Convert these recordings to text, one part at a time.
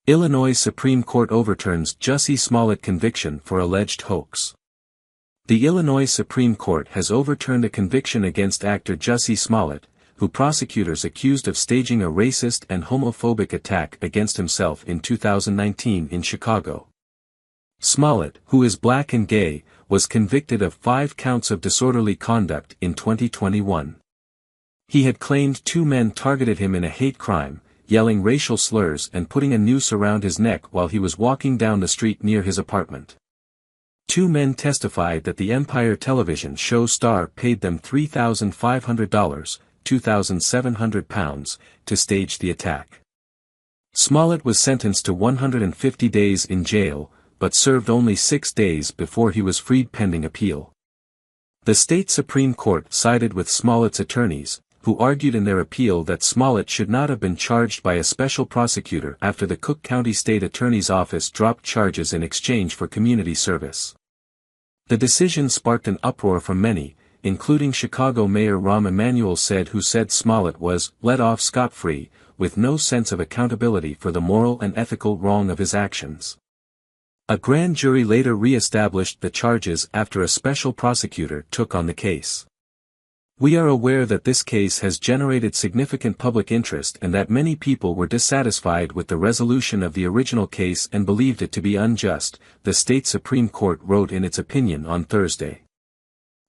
Illinois Supreme Court overturns Jussie Smollett conviction for alleged hoax. The Illinois Supreme Court has overturned a conviction against actor Jussie Smollett, who prosecutors accused of staging a racist and homophobic attack against himself in 2019 in Chicago. Smollett, who is black and gay, was convicted of 5 counts of disorderly conduct in 2021. He had claimed 2 men targeted him in a hate crime, yelling racial slurs and putting a noose around his neck while he was walking down the street near his apartment. 2 men testified that the Empire television show star paid them $3,500, £2,700, to stage the attack. Smollett was sentenced to 150 days in jail, but served only 6 days before he was freed pending appeal. The state Supreme Court sided with Smollett's attorneys, who argued in their appeal that Smollett should not have been charged by a special prosecutor after the Cook County State Attorney's Office dropped charges in exchange for community service. The decision sparked an uproar from many, including Chicago Mayor Rahm Emanuel who said Smollett was let off scot-free, with no sense of accountability for the moral and ethical wrong of his actions. A grand jury later re-established the charges after a special prosecutor took on the case. We are aware that this case has generated significant public interest and that many people were dissatisfied with the resolution of the original case and believed it to be unjust, the state Supreme Court wrote in its opinion on Thursday.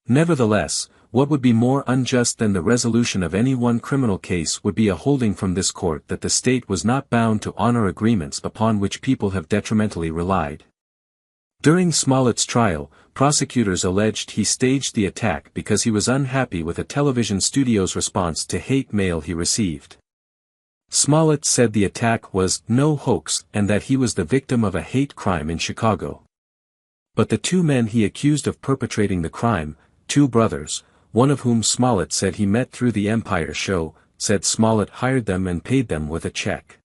Nevertheless, what would be more unjust than the resolution of any one criminal case would be a holding from this court that the state was not bound to honor agreements upon which people have detrimentally relied. During Smollett's trial, prosecutors alleged he staged the attack because he was unhappy with a television studio's response to hate mail he received. Smollett said the attack was no hoax and that he was the victim of a hate crime in Chicago. But the 2 men he accused of perpetrating the crime, 2 brothers, one of whom Smollett said he met through the Empire show, said Smollett hired them and paid them with a check.